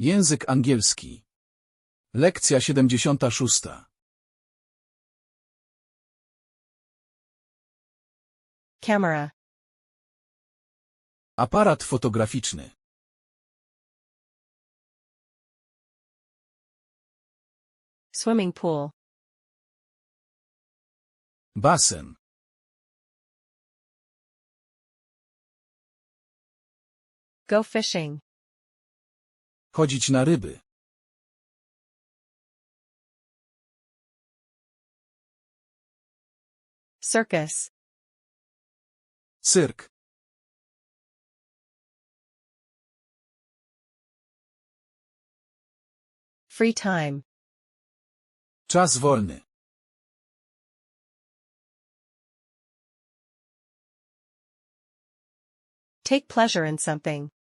Język angielski. Lekcja 76. Camera. Aparat fotograficzny. Swimming pool. Basen. Go fishing. Chodzić na ryby. Circus. Cyrk. Free time. Czas wolny. Take pleasure in something.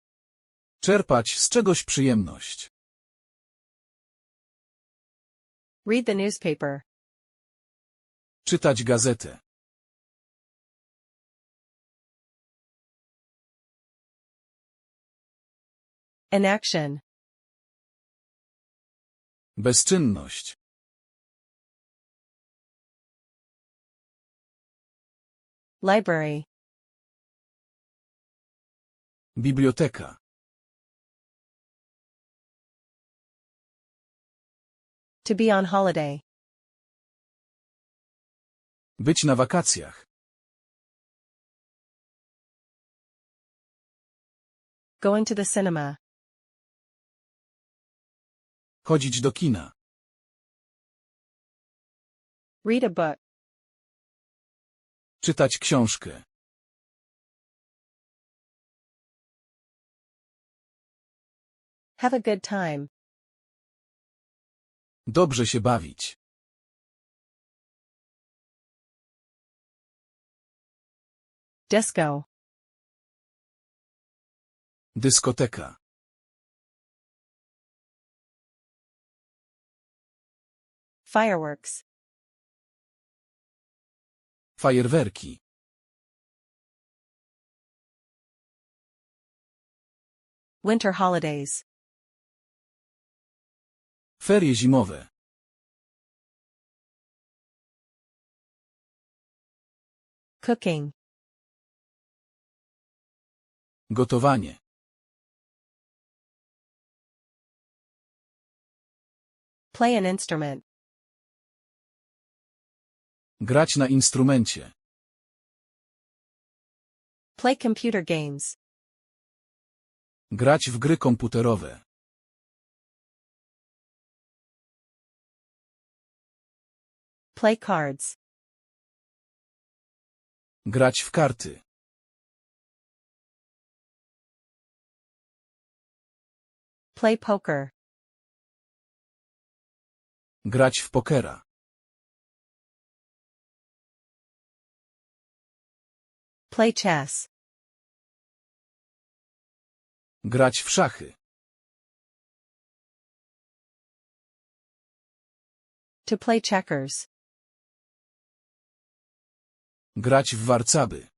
Czerpać z czegoś przyjemność. Read the newspaper. Czytać gazetę. Inaction. Bezczynność. Library. Biblioteka. To be on holiday. Być na wakacjach. Going to the cinema. Chodzić do kina. Read a book. Czytać książkę. Have a good time. Dobrze się bawić. Disco. Dyskoteka. Fireworks. Fajerwerki. Winter holidays. Ferie zimowe. Cooking. Gotowanie. Play an instrument. Grać na instrumencie. Play computer games. Grać w gry komputerowe. Play cards. Grać w karty. Play poker. Grać w pokera. Play chess. Grać w szachy. To play checkers. Grać w warcaby.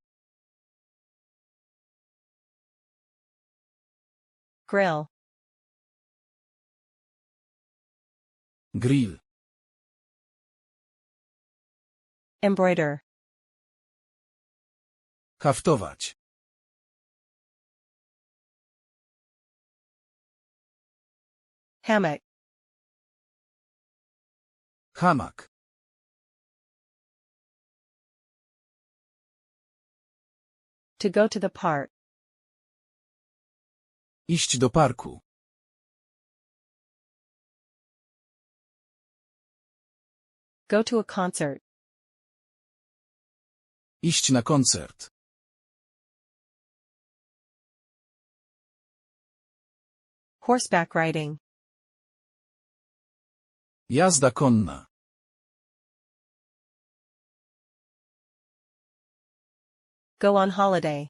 Grill. Grill. Embroider. Haftować. Hammock. Hamak. To go to the park. Iść do parku. Go to a concert. Iść na koncert. Horseback riding. Jazda konna. Go on holiday.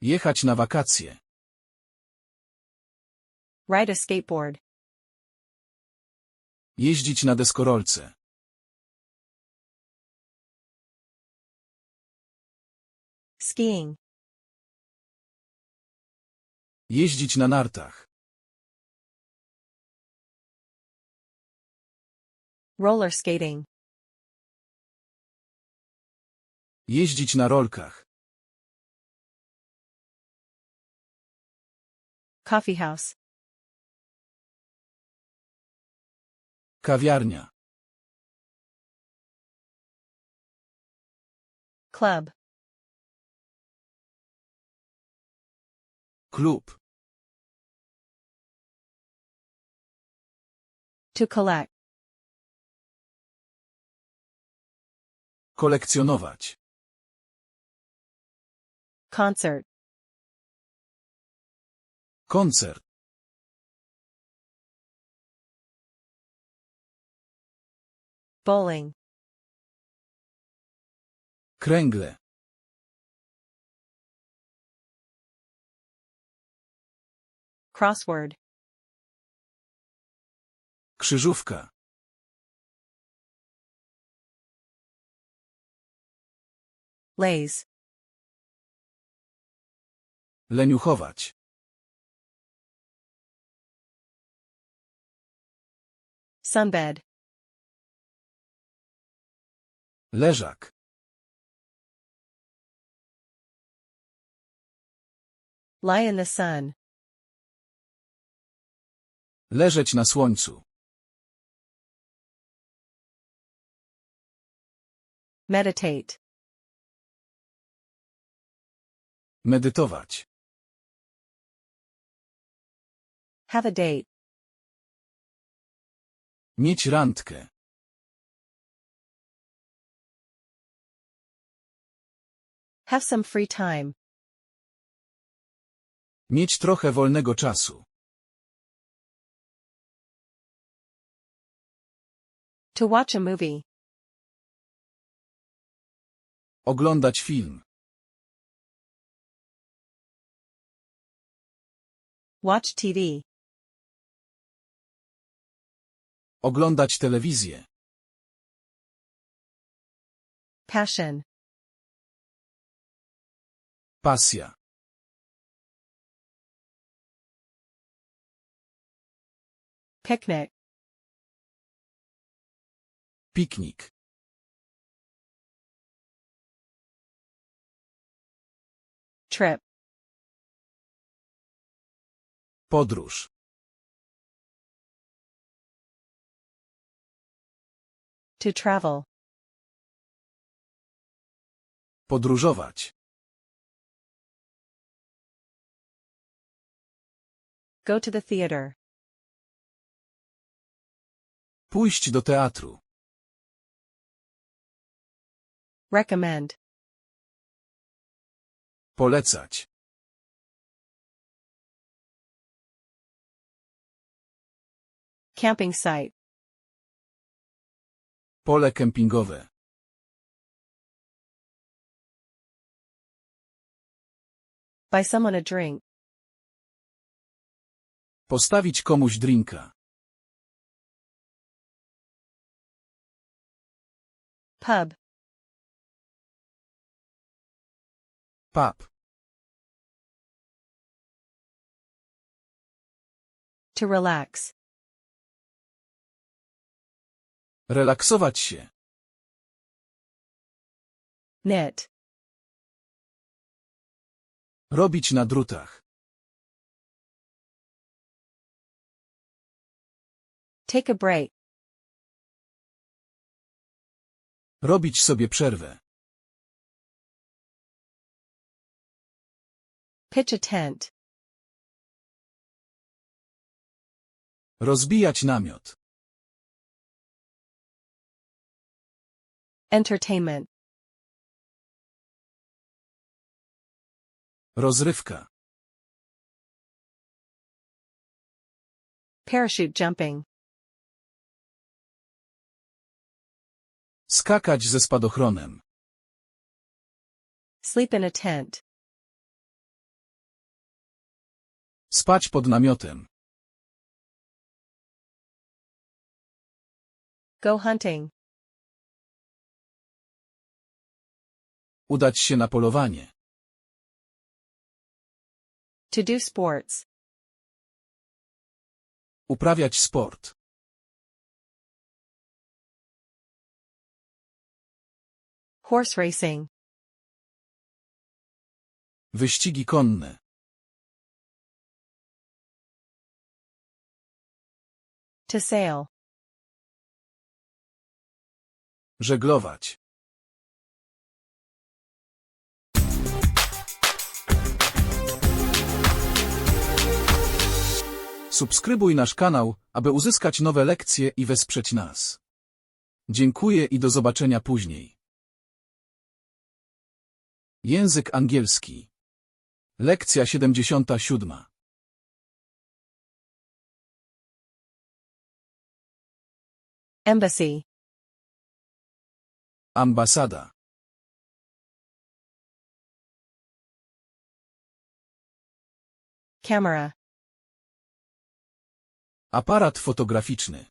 Jechać na wakacje. Ride a skateboard. Jeździć na deskorolce. Skiing. Jeździć na nartach. Roller skating. Jeździć na rolkach. Coffee house. Kawiarnia. Club. Klub. To collect. Kolekcjonować. Concert. Koncert. Bowling. Kręgle. Crossword. Krzyżówka. Lays. Leniuchować. Sunbed. Leżak. Lie in the sun. Leżeć na słońcu. Meditate. Medytować. Have a date. Mieć randkę. Have some free time. Mieć trochę wolnego czasu. To watch a movie. Oglądać film. Watch TV. Oglądać telewizję. Passion. Pasja. Picnic. Piknik. Trip. Podróż. To travel. Podróżować. Go to the theater. Pójść do teatru. Recommend. Polecać. Camping site. Pole kempingowe. Buy someone a drink. Postawić komuś drinka. Pub. Pub. To relax. Relaksować się. Knit. Robić na drutach. Take a break. Robić sobie przerwę. Pitch a tent. Rozbijać namiot. Entertainment. Rozrywka. Parachute jumping. Skakać ze spadochronem. Sleep in a tent. Spać pod namiotem. Go hunting. Udać się na polowanie. To do sports. Uprawiać sport. Horse racing. Wyścigi konne. To sail. Żeglować. Subskrybuj nasz kanał, aby uzyskać nowe lekcje i wesprzeć nas. Dziękuję i do zobaczenia później. Język angielski. Lekcja 77. Embassy. Ambasada. Camera. Aparat fotograficzny.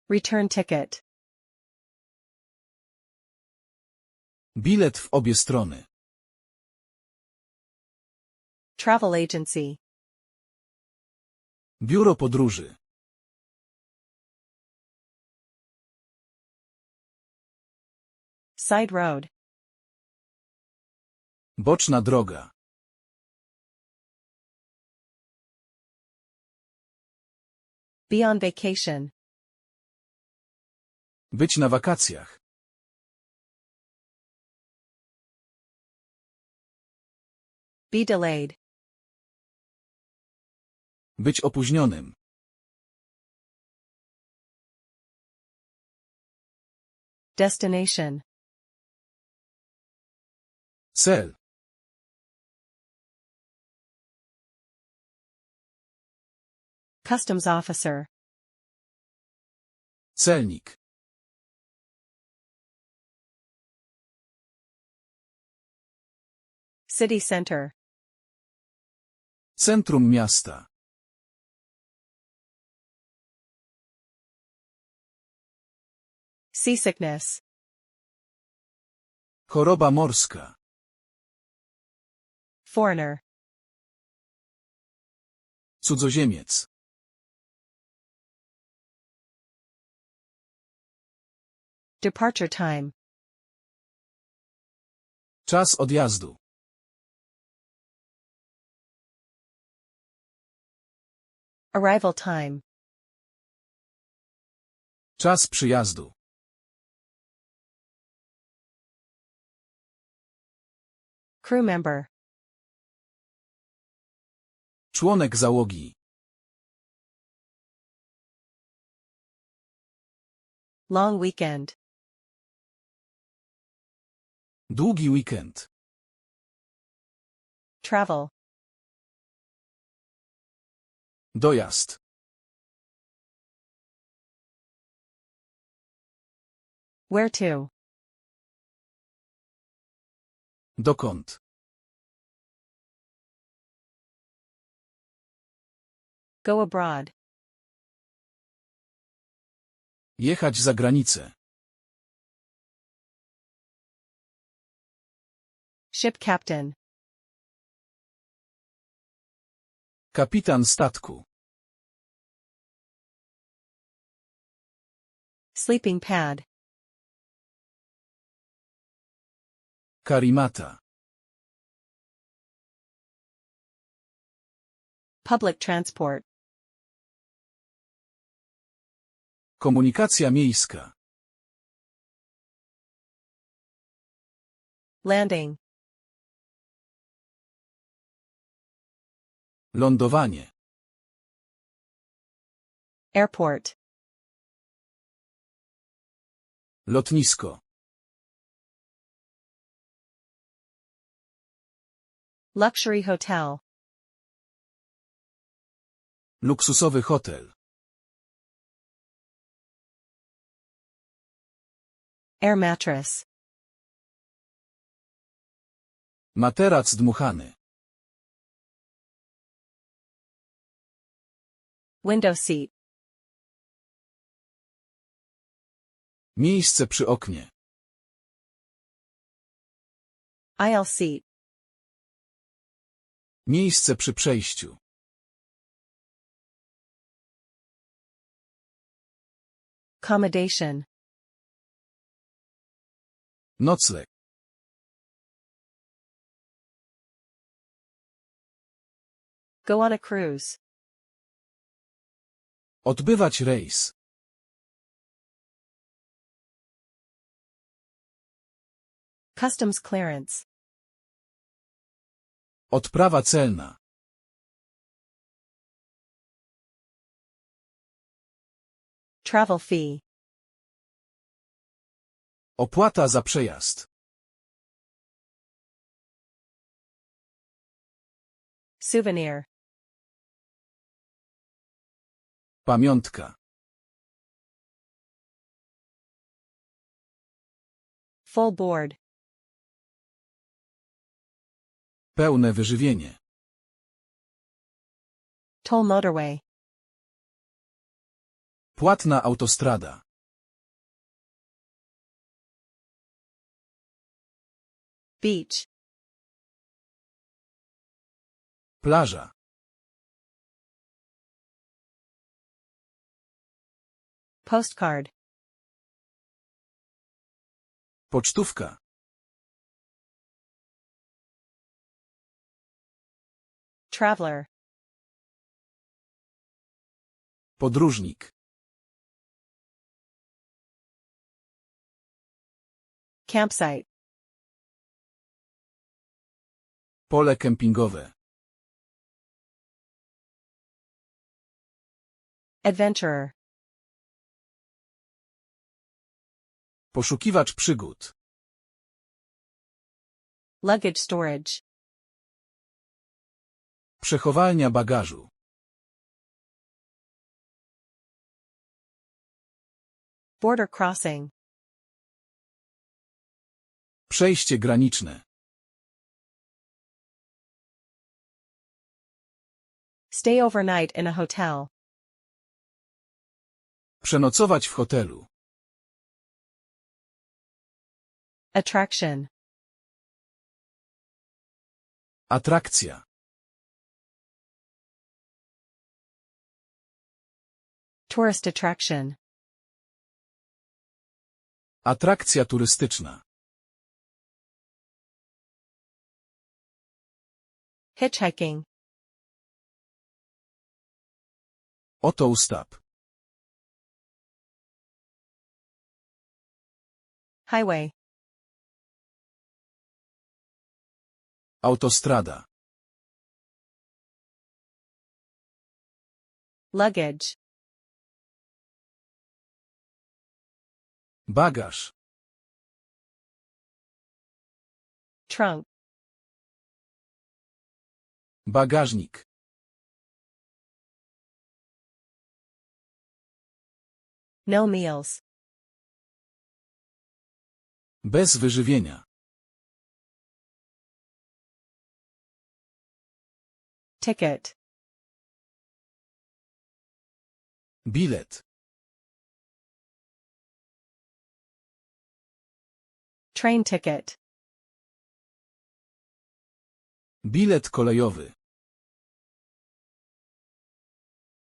Return ticket. Bilet w obie strony. Travel agency. Biuro podróży. Side road. Boczna droga. Be on vacation. Być na wakacjach. Be delayed. Być opóźnionym. Destination. Cel. Customs officer. Celnik. City center. Centrum miasta. Seasickness. Choroba morska. Foreigner. Cudzoziemiec. Departure time. Czas odjazdu. Arrival time. Czas przyjazdu. Crew member. Członek załogi. Long weekend. Długi weekend. Travel. Dojazd. Where to? Dokąd? Go abroad. Jechać za granicę. Ship captain. Kapitan statku. Sleeping pad. Karimata. Public transport. Komunikacja miejska. Landing. Lądowanie. Airport. Lotnisko. Luxury hotel. Luksusowy hotel. Air mattress. Materac dmuchany. Window seat. Miejsce przy oknie. Aisle seat. Miejsce przy przejściu. Accommodation. Nocleg. Go on a cruise. Odbywać rejs. Customs clearance. Odprawa celna. Travel fee. Opłata za przejazd. Souvenir. Pamiątka. Full board. Pełne wyżywienie. Toll motorway. Płatna autostrada. Beach. Plaża. Postcard. Pocztówka. Traveler. Podróżnik. Campsite. Pole kempingowe. Adventurer. Poszukiwacz przygód. Luggage storage. Przechowalnia bagażu. Border crossing. Przejście graniczne. Stay overnight in a hotel. Przenocować w hotelu. Attraction. Atrakcja. Tourist attraction. Atrakcja turystyczna. Hitchhiking. Autostop. Highway. Autostrada. Luggage. Bagaż. Trunk. Bagażnik. No meals. Bez wyżywienia. Ticket. Bilet. Train ticket. Bilet kolejowy.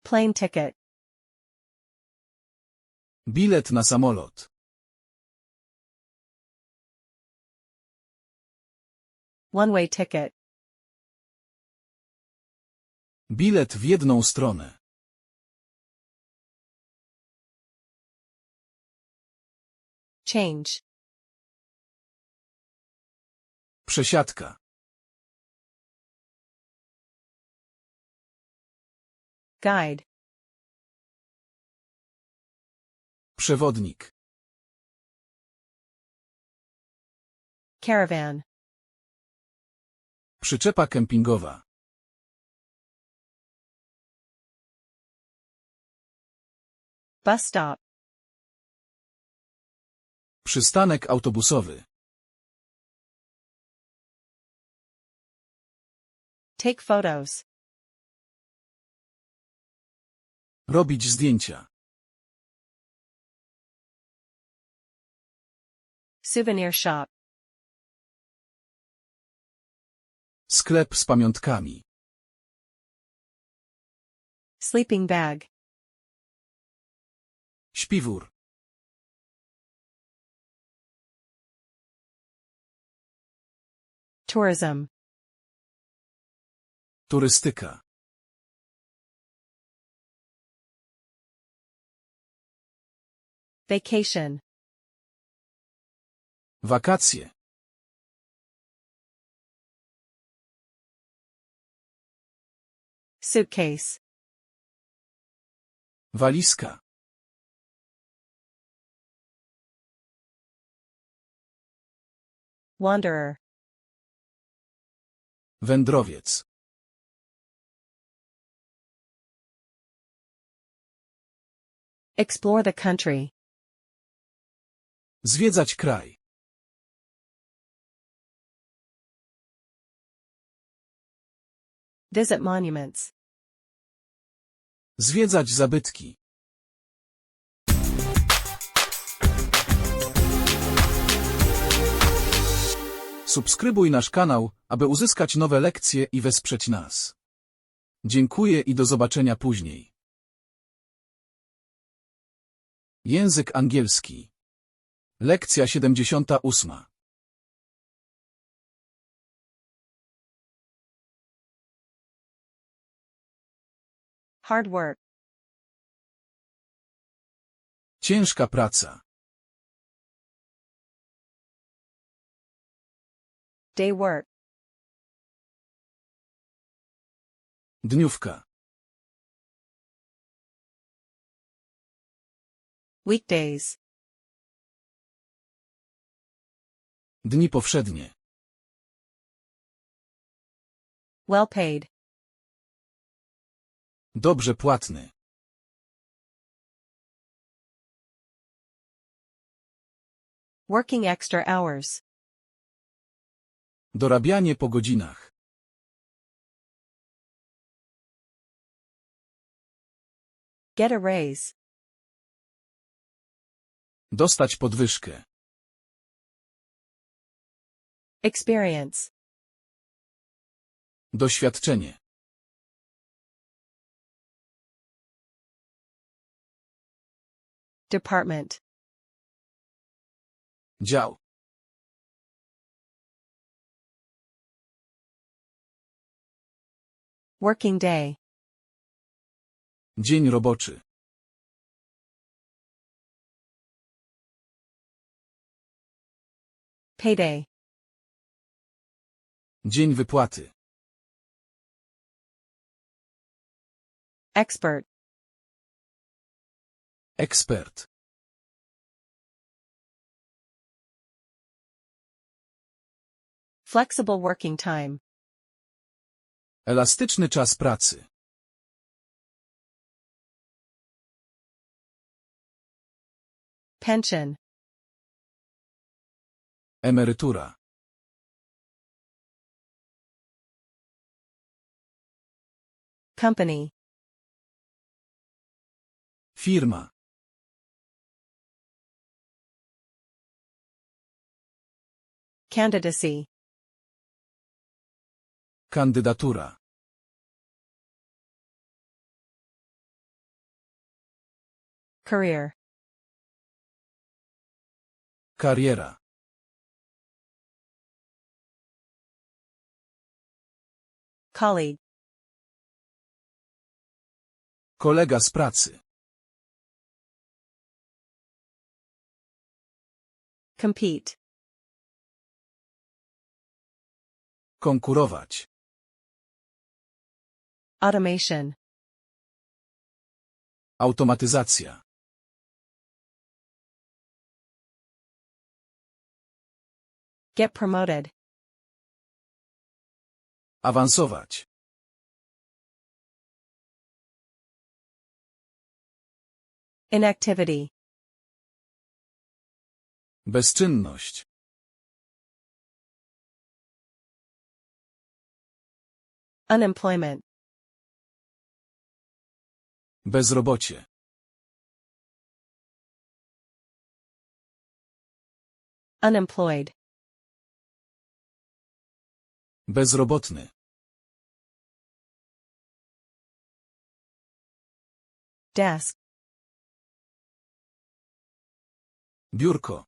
Plane ticket. Bilet na samolot. One-way ticket. Bilet w jedną stronę. Change. Przesiadka. Guide. Przewodnik. Caravan. Przyczepa kempingowa. Bus stop. Przystanek autobusowy. Take photos. Robić zdjęcia. Souvenir shop. Sklep z pamiątkami. Sleeping bag. Śpiwór. Tourism. Turystyka. Vacation. Wakacje. Suitcase. Walizka. Wanderer. Wędrowiec. Explore the country. Zwiedzać kraj. Visit monuments. Zwiedzać zabytki. Subskrybuj nasz kanał, aby uzyskać nowe lekcje i wesprzeć nas. Dziękuję i do zobaczenia później. Język angielski. Lekcja 78. Hard work. Ciężka praca. Day work. Dniówka. Weekdays. Dni powszednie. Well paid. Dobrze płatny. Working extra hours. Dorabianie po godzinach. Get a raise. Dostać podwyżkę. Experience. Doświadczenie. Department. Dział. Working day. Dzień roboczy. Payday. Dzień wypłaty. Expert. Ekspert. Flexible working time. Elastyczny czas pracy. Pension. Emerytura. Company. Firma. Candidacy. Kandydatura. Career. Kariera. Colleague. Kolega z pracy. Compete. Konkurować. Automation. Automatyzacja. Get promoted. Awansować. Inactivity. Bezczynność. Unemployment. Bezrobocie. Unemployed. Bezrobotny. Desk. Biurko.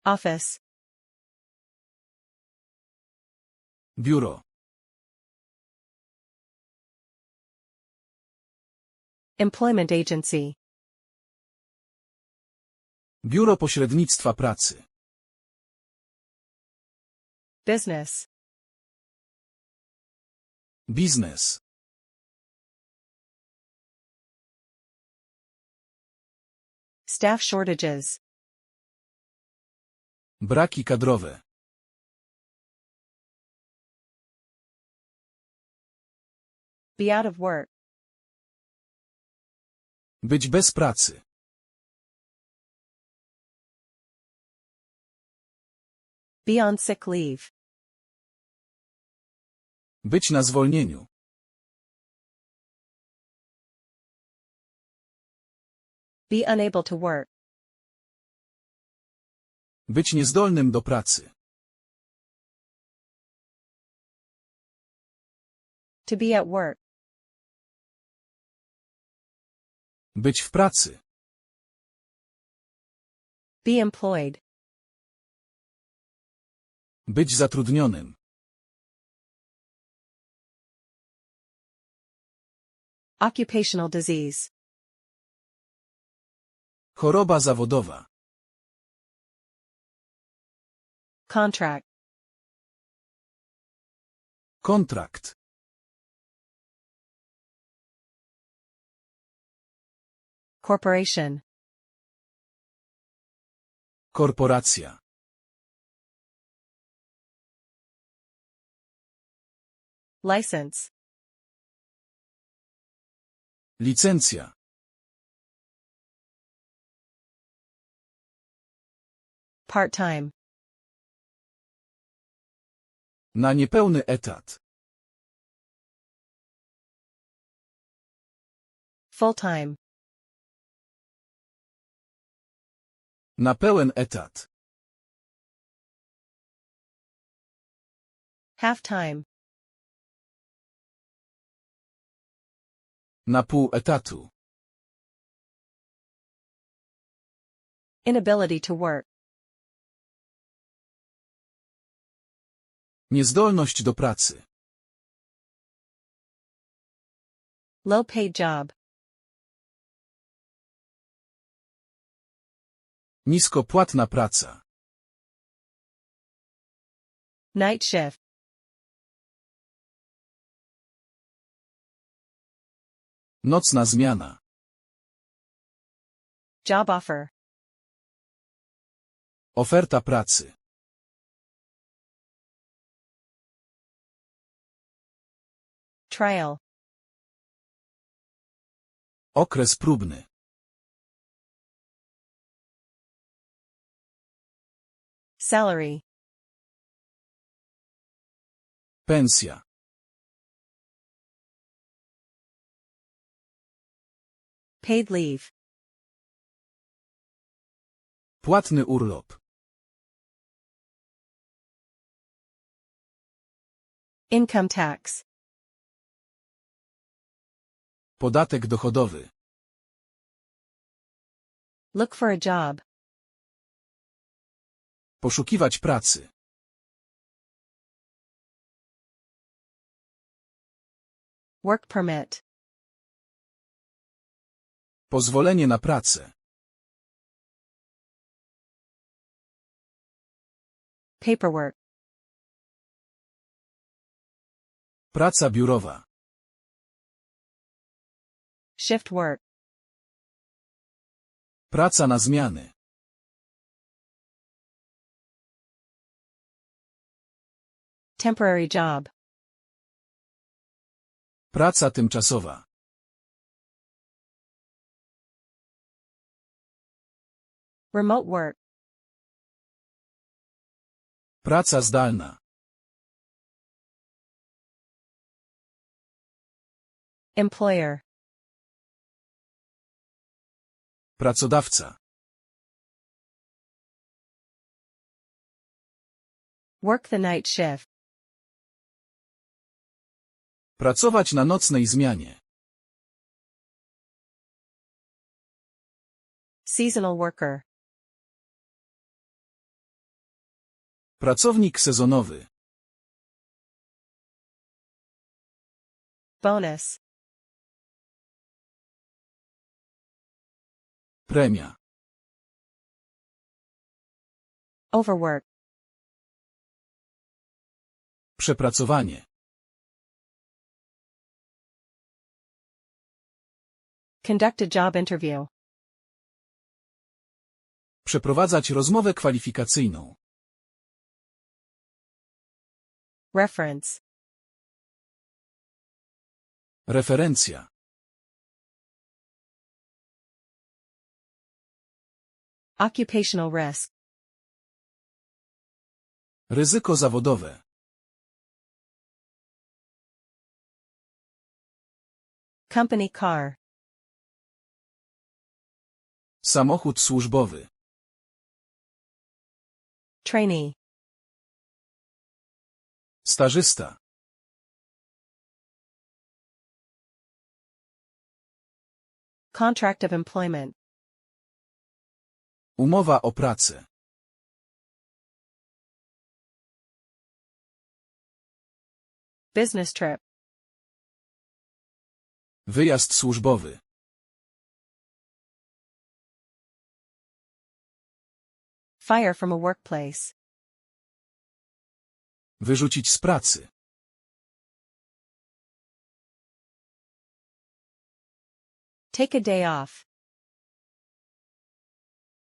Office. Biuro. Employment agency. Biuro pośrednictwa pracy. Business. Biznes. Staff shortages. Braki kadrowe. Be out of work. Być bez pracy. Be on sick leave. Być na zwolnieniu. Be unable to work. Być niezdolnym do pracy. To be at work. Być w pracy. Be employed. Być zatrudnionym. Occupational disease. Choroba zawodowa. Contract. Kontrakt. Corporation. Korporacja. License. Licencja. Part-time. Na niepełny etat. Full-time. Na pełen etat. Half-time. Na pół etatu. Inability to work. Niezdolność do pracy. Low-paid job. Niskopłatna praca. Night shift. Nocna zmiana. Job offer. Oferta pracy. Trial. Okres próbny. Salary. Pensja. Paid leave. Płatny urlop. Income tax. Podatek dochodowy. Look for a job. Poszukiwać pracy. Work permit. Pozwolenie na pracę. Paperwork. Praca biurowa. Shift work. Praca na zmiany. Temporary job. Praca tymczasowa. Remote work. Praca zdalna. Employer. Pracodawca. Work the night shift. Pracować na nocnej zmianie. Seasonal worker. Pracownik sezonowy. Bonus. Premia. Overwork. Przepracowanie. Conduct a job interview. Przeprowadzać rozmowę kwalifikacyjną. Reference. Referencja. Occupational risk. Ryzyko zawodowe. Company car. Samochód służbowy. Trainee. Stażysta. Contract of employment. Umowa o pracę. Business trip. Wyjazd służbowy. Fire from a workplace. Wyrzucić z pracy. Take a day off.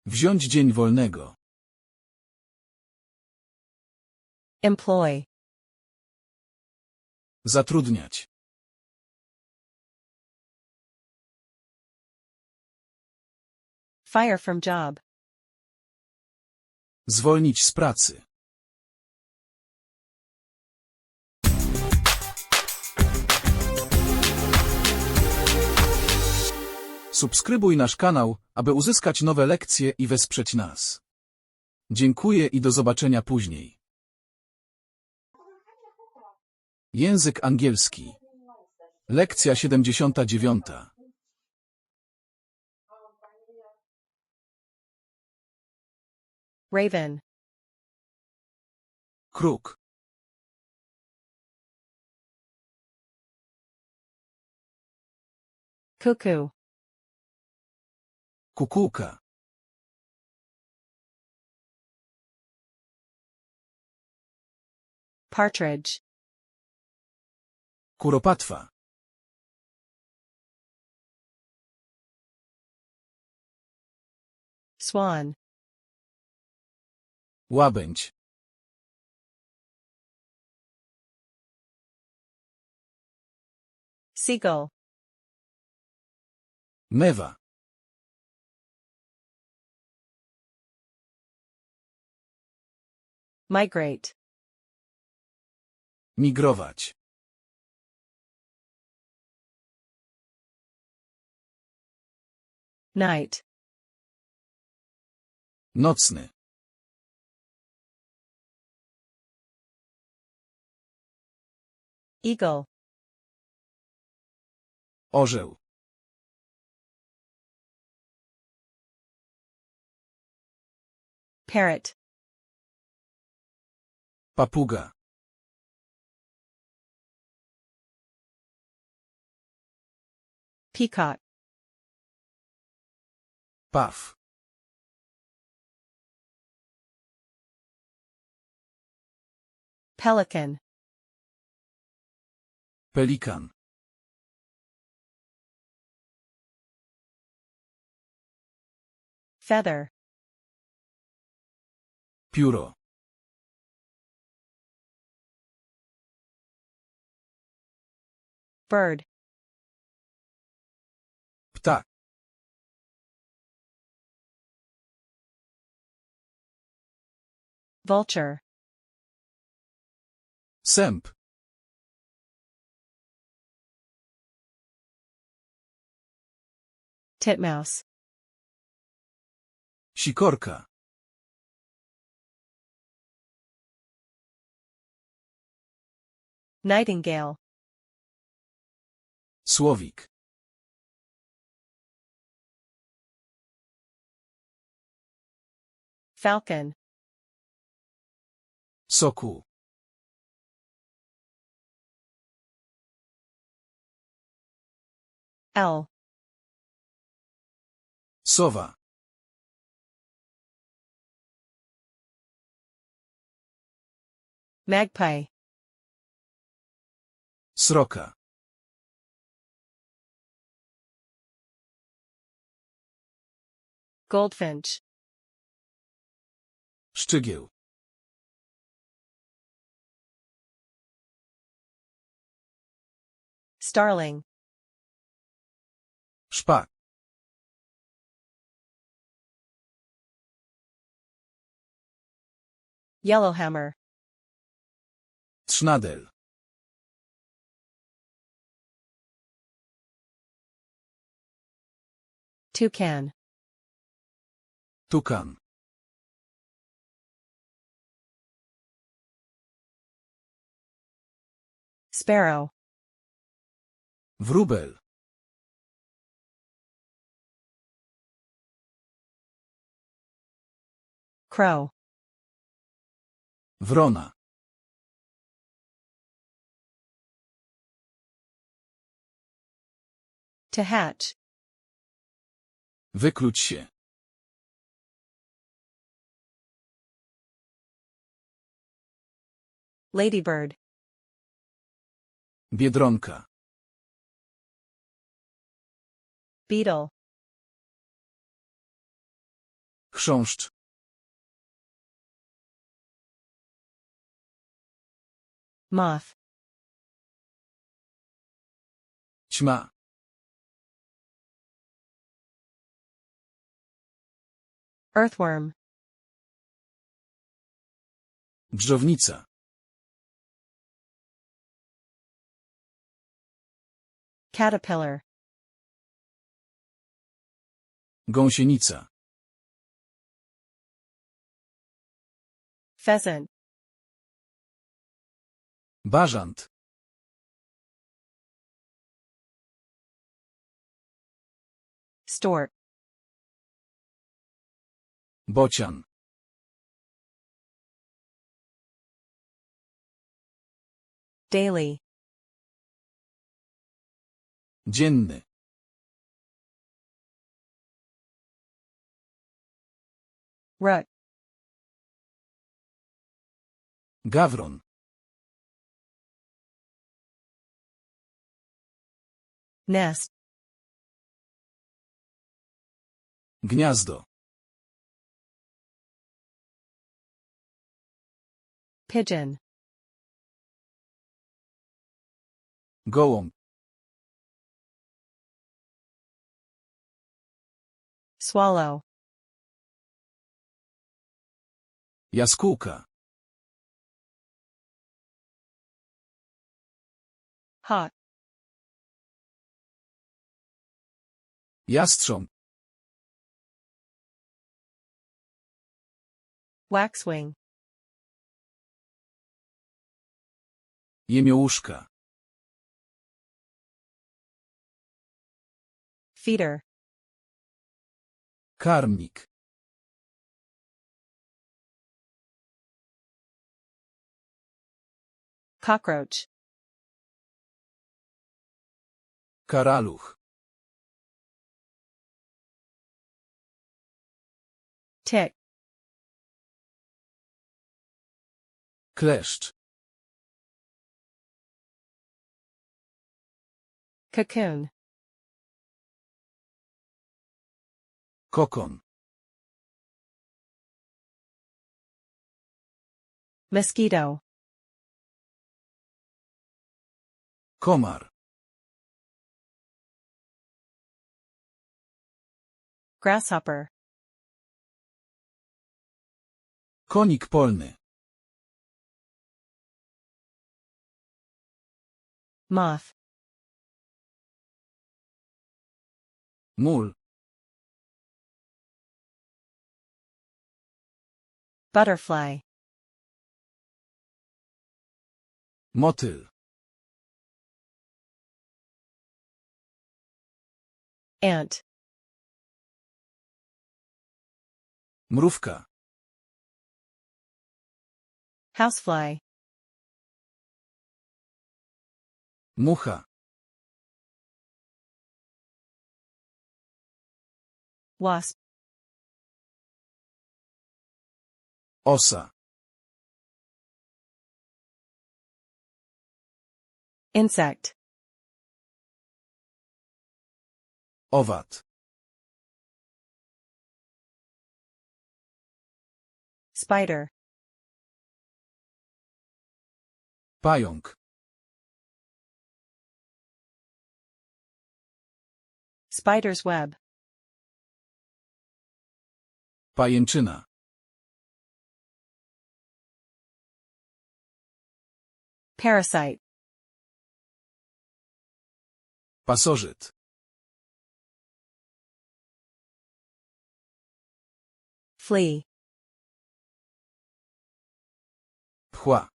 Wziąć dzień wolnego. Employ. Zatrudniać. Fire from job. Zwolnić z pracy. Subskrybuj nasz kanał, aby uzyskać nowe lekcje i wesprzeć nas. Dziękuję i do zobaczenia później. Język angielski. Lekcja 79. Raven. Kruk. Cuckoo. Kukułka. Partridge. Kuropatwa. Swan. Łabędź. Seagull. Mewa. Migrate. Migrować. Night. Nocny. Eagle. Orzeł. Parrot. Papuga. Peacock. Paw. Pelican. Pelikan. Feather. Pióro. Bird. Ptak. Vulture. Sęp. Titmouse. Sikorka. Nightingale. Słowik. Falcon. Sokół. L. Sowa. Magpie. Sroka. Goldfinch. Szczygieł. Starling. Szpak. Yellowhammer. Trznadel. Toucan. Tukan. Sparrow. Wróbel. Crow. Wrona. To hatch. Wykluć się. Ladybird. Biedronka. Beetle. Chrząszcz. Moth. Ćma. Earthworm. Dżdżownica. Caterpillar. Gąsienica. Pheasant. Bażant. Stork. Bocian. Daily. Dzienny. Rook. Gawron. Nest. Gniazdo. Pigeon. Gołąb. Swallow. Jaskółka. Hawk. Jastrząb. Waxwing. Jemiołuszka. Feeder. Karmnik. Cockroach. Karaluch. Tick. Kleszcz. Cocoon. Kokon. Mosquito. Komar. Grasshopper. Konik polny. Moth. Mól. Butterfly. Motyl. ant, Mrówka. housefly, Mucha. wasp, Osa. insect, Owad. spider, Pająk. spider's web, Pajęczyna. parasite, Pasożyt. flea, Pchła.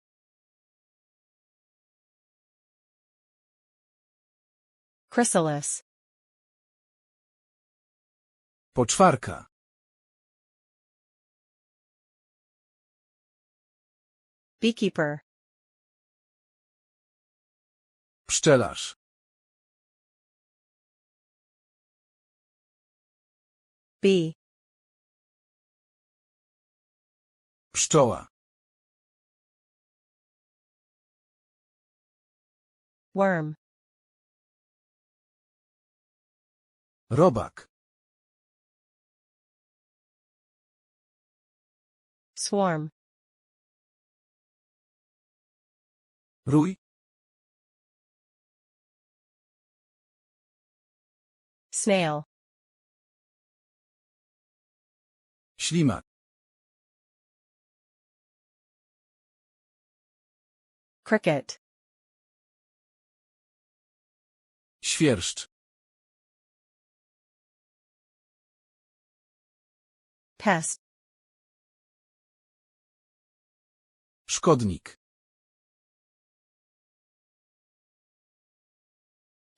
chrysalis, Poczwarka. beekeeper, Pszczelarz. bee, Pszczoła. worm, Robak. swarm, Rój. snail, Ślimak. cricket, Świerszcz. pest, Szkodnik.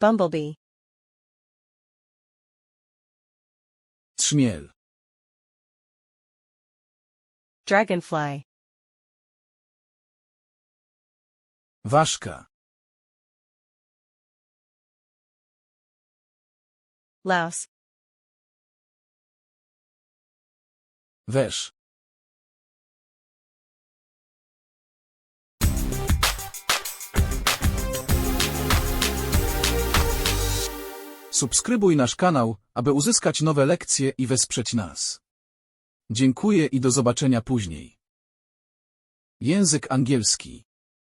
bumblebee, Trzmiel. dragonfly, Ważka. louse, Wesz. Subskrybuj nasz kanał, aby uzyskać nowe lekcje i wesprzeć nas. Dziękuję i do zobaczenia później. Język angielski.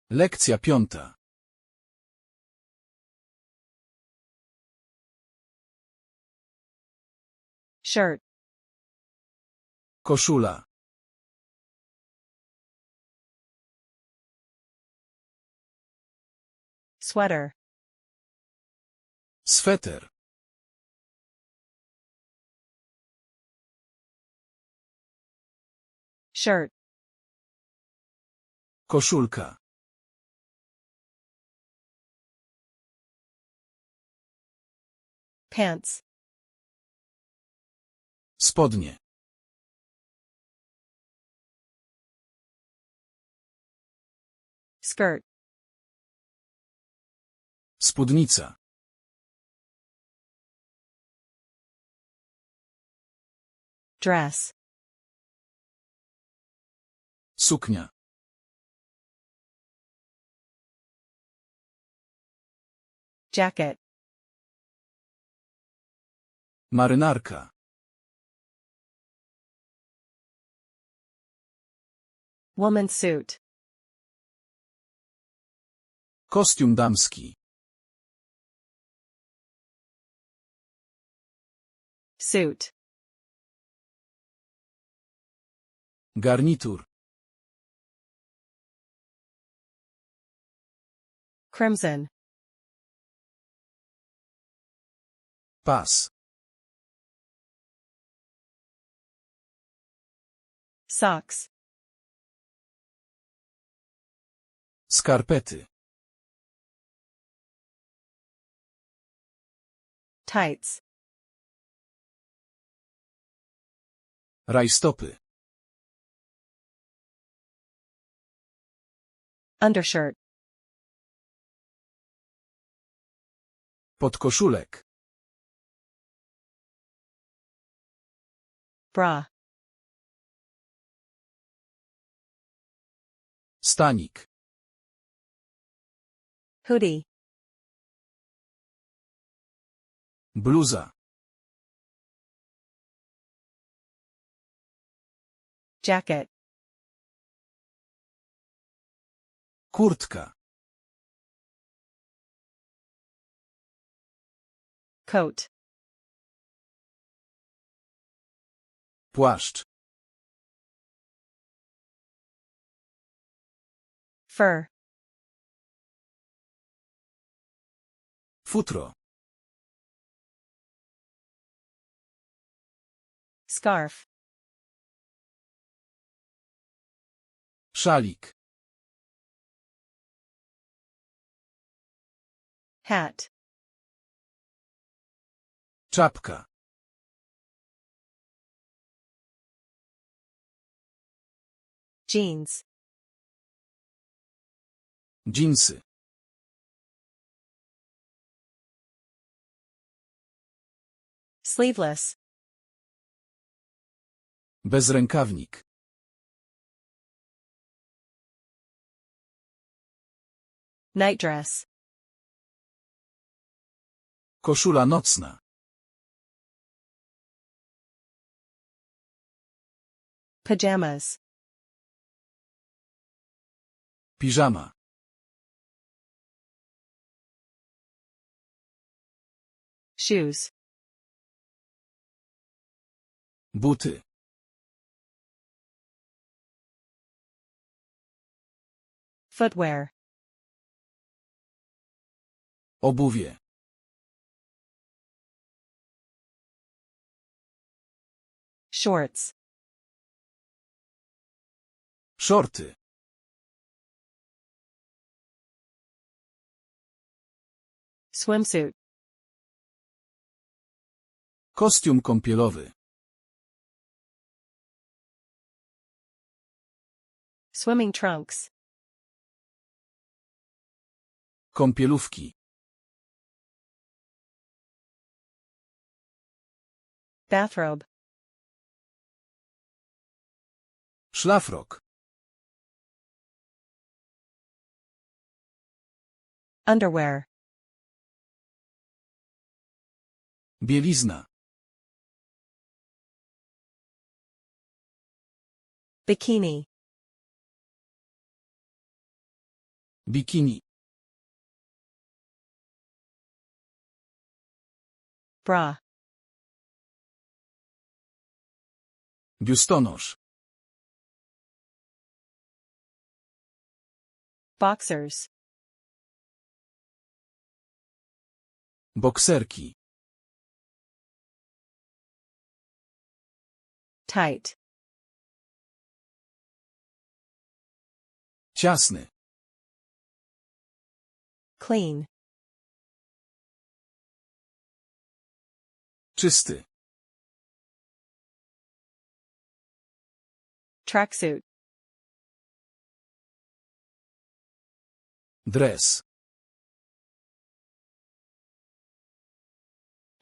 Lekcja 5. shirt, Koszula. sweater, Sweter. shirt, Koszulka. pants, Spodnie. skirt, Spódnica. dress, Suknia. jacket, Marynarka. woman's suit, Kostium damski. suit, Garnitur. crimson, Pas. socks, Skarpety. tights, Rajstopy. Undershirt. Podkoszulek. Bra. Stanik. Hoodie. Bluza. Jacket. Kurtka. Coat. Płaszcz. Fur. Futro. Scarf. Szalik. Hat. Czapka. Jeans. Dżinsy. Sleeveless. Bezrękawnik. Nightdress. Koszula nocna. Pajamas. Piżama. Shoes. Buty. Footwear. Obuwie. Shorts. Szorty. Swimsuit. Kostium kąpielowy. Swimming trunks. Kąpielówki. Bathrobe. Szlafrok. Underwear. Bielizna. Bikini. Bikini. Bra. Biustonosz. Boxers. Bokserki. Tight. Ciasny. Clean. Czysty. Tracksuit. Dres.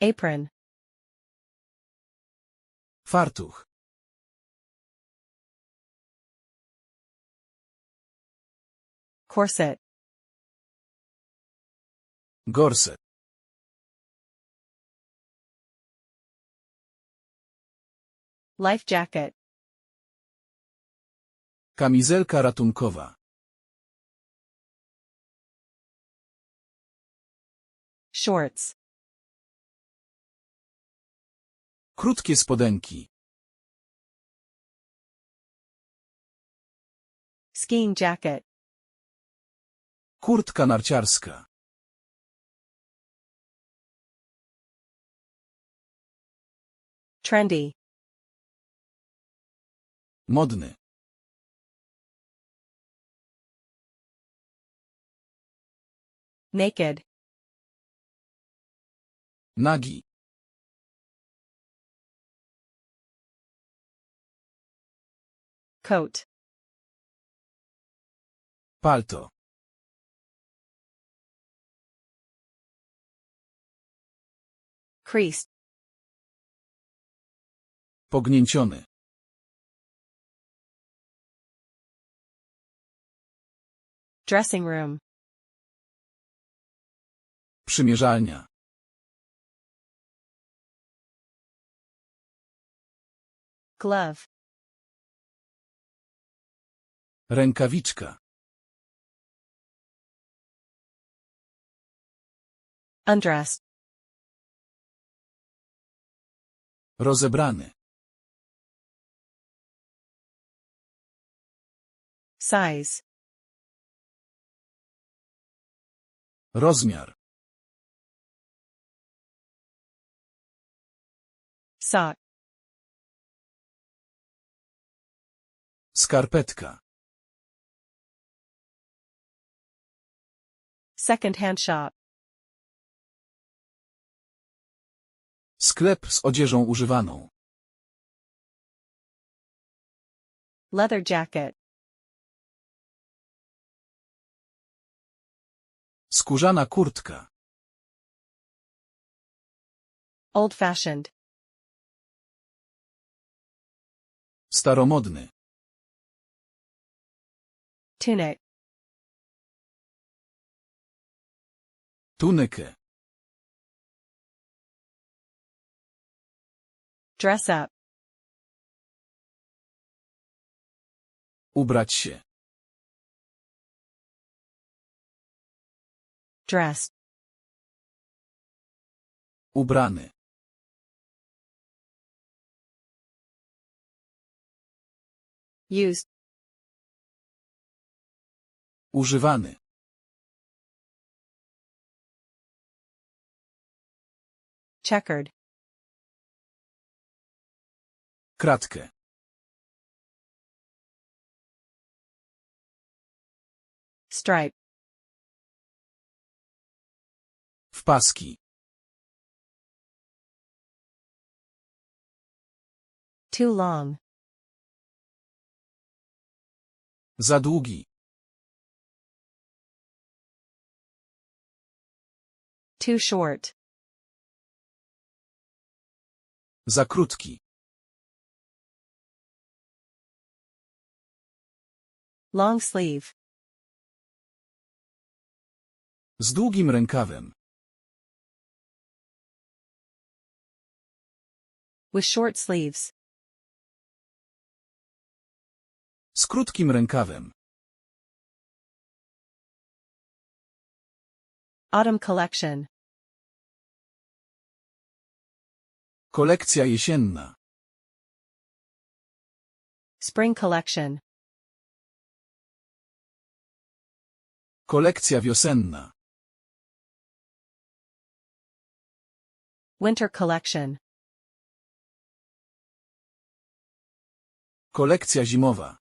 Apron. Fartuch. Corset. Gorset. Life jacket. Kamizelka ratunkowa. Shorts. Krótkie spodenki. Skiing jacket. Kurtka narciarska. Trendy. Modny. Naked. Nagi. Coat. Palto. Creased. Pognięciony. Dressing room. Przymierzalnia. Glove. Rękawiczka. Undressed. Rozebrany. Size. Rozmiar. Sock. Skarpetka. Second-hand shop. Sklep z odzieżą używaną. Leather jacket. Skórzana kurtka. Old-fashioned. Staromodny. Tunic. Tunykę. Dress up. Ubrać się. Dressed. Ubrany. Used. Używany. Checkered. Kratkę. Stripe. W paski. Too long. Za długi. Too short. Za krótki. Long sleeve. Z długim rękawem. With short sleeves. Z krótkim rękawem. Autumn collection. Kolekcja jesienna. Spring collection. Kolekcja wiosenna. Winter collection. Kolekcja zimowa.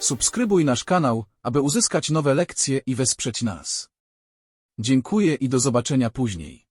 Subskrybuj nasz kanał, aby uzyskać nowe lekcje i wesprzeć nas. Dziękuję i do zobaczenia później.